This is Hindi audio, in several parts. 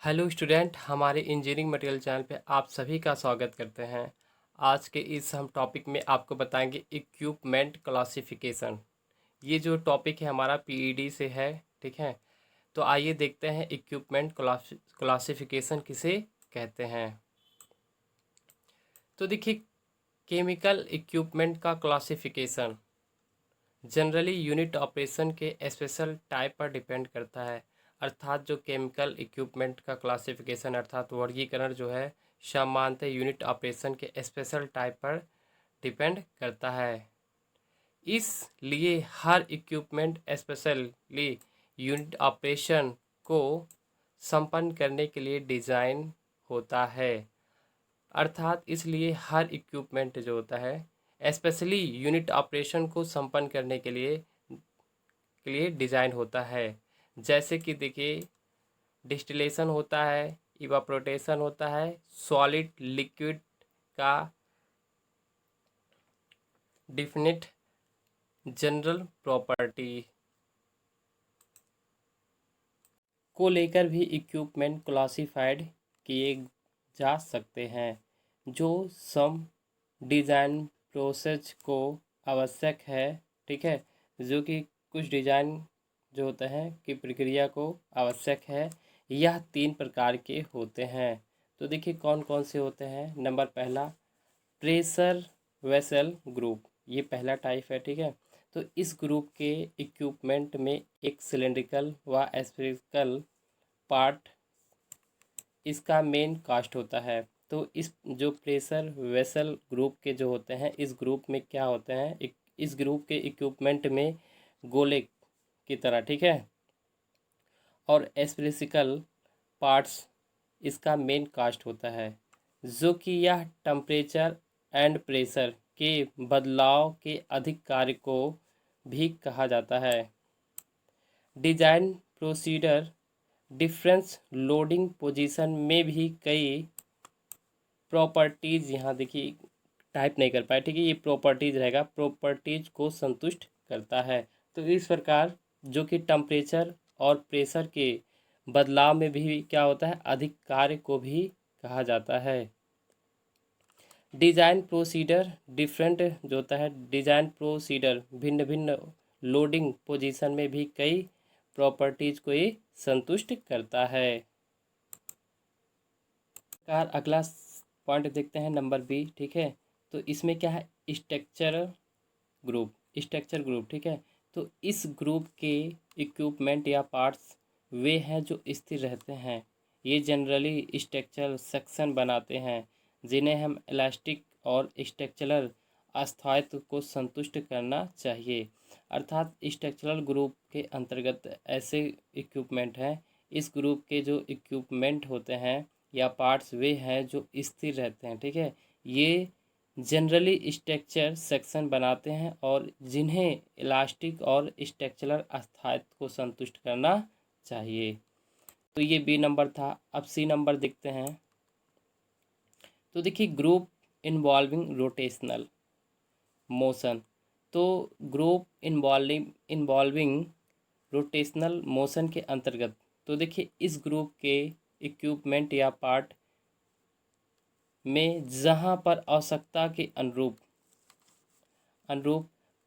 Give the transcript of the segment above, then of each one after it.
हेलो स्टूडेंट, हमारे इंजीनियरिंग मटेरियल चैनल पे आप सभी का स्वागत करते हैं। आज के इस हम टॉपिक में आपको बताएंगे इक्विपमेंट क्लासिफिकेशन। ये जो टॉपिक है हमारा पीईडी से है, ठीक है। तो आइए देखते हैं इक्विपमेंट क्लासिफिकेशन किसे कहते हैं। तो देखिए, केमिकल इक्विपमेंट का क्लासिफिकेशन जनरली यूनिट ऑपरेशन के स्पेशल टाइप पर डिपेंड करता है। अर्थात जो केमिकल इक्विपमेंट का क्लासिफिकेशन अर्थात वर्गीकरण जो है सामान्यतः यूनिट ऑपरेशन के स्पेशल टाइप पर डिपेंड करता है। इसलिए हर इक्विपमेंट स्पेशली यूनिट ऑपरेशन को संपन्न करने के लिए डिज़ाइन होता है। अर्थात इसलिए हर इक्विपमेंट जो होता है स्पेशली यूनिट ऑपरेशन को संपन्न करने के लिए डिज़ाइन होता है। जैसे कि देखिए, डिस्टिलेशन होता है, इवापोरेशन होता है, सॉलिड लिक्विड का डिफिनिट जनरल प्रॉपर्टी को लेकर भी इक्विपमेंट क्लासिफाइड किए जा सकते हैं, जो सम डिज़ाइन प्रोसेस को आवश्यक है, ठीक है। जो कि कुछ डिज़ाइन जो होते हैं कि प्रक्रिया को आवश्यक है। यह 3 प्रकार के होते हैं। तो देखिए कौन कौन से होते हैं। नंबर पहला, प्रेशर वेसल ग्रुप, ये पहला टाइप है, ठीक है। तो इस ग्रुप के इक्विपमेंट में एक सिलेंड्रिकल व स्फेरिकल पार्ट इसका मेन कास्ट होता है। तो इस जो प्रेशर वेसल ग्रुप के जो होते हैं, इस ग्रुप में क्या होते हैं, इस ग्रुप के इक्विपमेंट में गोले की तरह, ठीक है, और एस्पेरिकल पार्ट्स इसका मेन कास्ट होता है, जो कि यह टेम्परेचर एंड प्रेशर के बदलाव के अधिक कार्य को भी कहा जाता है। Design procedure difference loading position में भी कई प्रॉपर्टीज़, यहाँ देखिए टाइप नहीं कर पाए, ठीक है, ये प्रॉपर्टीज़ रहेगा, प्रॉपर्टीज़ को संतुष्ट करता है। तो इस प्रकार जो कि टेम्परेचर और प्रेशर के बदलाव में भी क्या होता है, अधिक कार्य को भी कहा जाता है। डिज़ाइन प्रोसीडर डिफरेंट जो होता है, डिज़ाइन प्रोसीडर भिन्न भिन्न लोडिंग पोजीशन में भी कई प्रॉपर्टीज़ को ये संतुष्ट करता है। अगला पॉइंट देखते हैं, नंबर बी, ठीक है। तो इसमें क्या है, स्ट्रक्चर ग्रुप, ठीक है। तो इस ग्रुप के इक्विपमेंट या पार्ट्स वे हैं जो स्थिर रहते हैं। ये जनरली स्ट्रक्चरल सेक्शन बनाते हैं, जिन्हें हम इलास्टिक और स्ट्रक्चरल अस्थायित्व को संतुष्ट करना चाहिए। अर्थात स्ट्रक्चरल ग्रुप के अंतर्गत ऐसे इक्विपमेंट हैं, इस ग्रुप के जो इक्विपमेंट होते हैं या पार्ट्स वे हैं जो स्थिर रहते हैं, ठीक है। ये जनरली स्ट्रक्चर सेक्शन बनाते हैं और जिन्हें इलास्टिक और स्ट्रक्चरल अस्थायित्व को संतुष्ट करना चाहिए। तो ये बी नंबर था। अब सी नंबर देखते हैं। तो देखिए, ग्रुप इन्वॉल्विंग रोटेशनल मोशन। तो ग्रुप इन्वॉल्विंग रोटेशनल मोशन के अंतर्गत, तो देखिए इस ग्रुप के इक्विपमेंट या पार्ट में जहाँ पर आवश्यकता के अनुरूप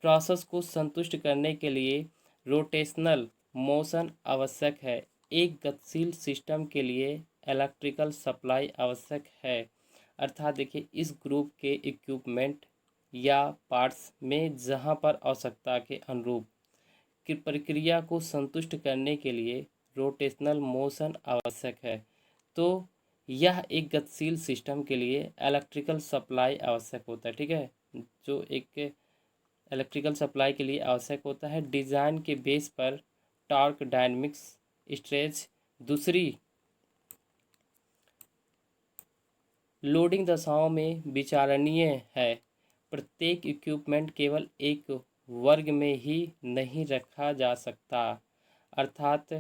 प्रोसेस को संतुष्ट करने के लिए रोटेशनल मोशन आवश्यक है। एक गतिशील सिस्टम के लिए इलेक्ट्रिकल सप्लाई आवश्यक है। अर्थात देखिए, इस ग्रुप के इक्विपमेंट या पार्ट्स में जहाँ पर आवश्यकता के अनुरूप की प्रक्रिया को संतुष्ट करने के लिए रोटेशनल मोशन आवश्यक है। तो यह एक गतिशील सिस्टम के लिए इलेक्ट्रिकल सप्लाई आवश्यक होता है, ठीक है। जो एक इलेक्ट्रिकल सप्लाई के लिए आवश्यक होता है। डिज़ाइन के बेस पर टॉर्क डायनेमिक्स स्ट्रेच दूसरी लोडिंग दशाओं में विचारणीय है। प्रत्येक इक्विपमेंट केवल एक वर्ग में ही नहीं रखा जा सकता। अर्थात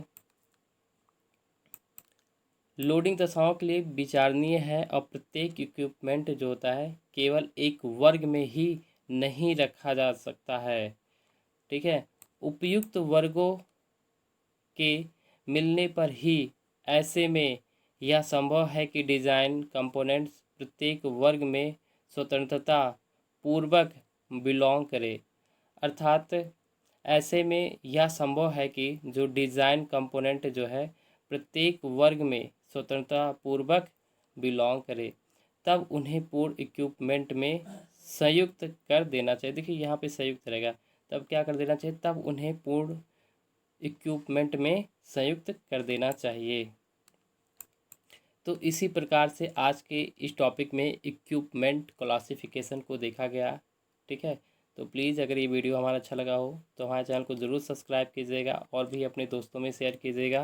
लोडिंग दशाओं के लिए विचारणीय है और प्रत्येक इक्विपमेंट जो होता है केवल एक वर्ग में ही नहीं रखा जा सकता है, ठीक है। उपयुक्त वर्गों के मिलने पर ही ऐसे में यह संभव है कि डिज़ाइन कंपोनेंट्स प्रत्येक वर्ग में स्वतंत्रता पूर्वक बिलोंग करे। अर्थात ऐसे में यह संभव है कि जो डिज़ाइन कंपोनेंट जो है प्रत्येक वर्ग में स्वतंत्रता पूर्वक बिलोंग करे, तब उन्हें पूर्ण इक्विपमेंट में संयुक्त कर देना चाहिए। देखिए यहाँ पे संयुक्त रहेगा, तब क्या कर देना चाहिए, तब उन्हें पूर्ण इक्विपमेंट में संयुक्त कर देना चाहिए। तो इसी प्रकार से आज के इस टॉपिक में इक्विपमेंट क्लासिफिकेशन को देखा गया। ठीक है, तो प्लीज़ अगर ये वीडियो हमारा अच्छा लगा हो तो हमारे चैनल को ज़रूर सब्सक्राइब कीजिएगा और भी अपने दोस्तों में शेयर कीजिएगा।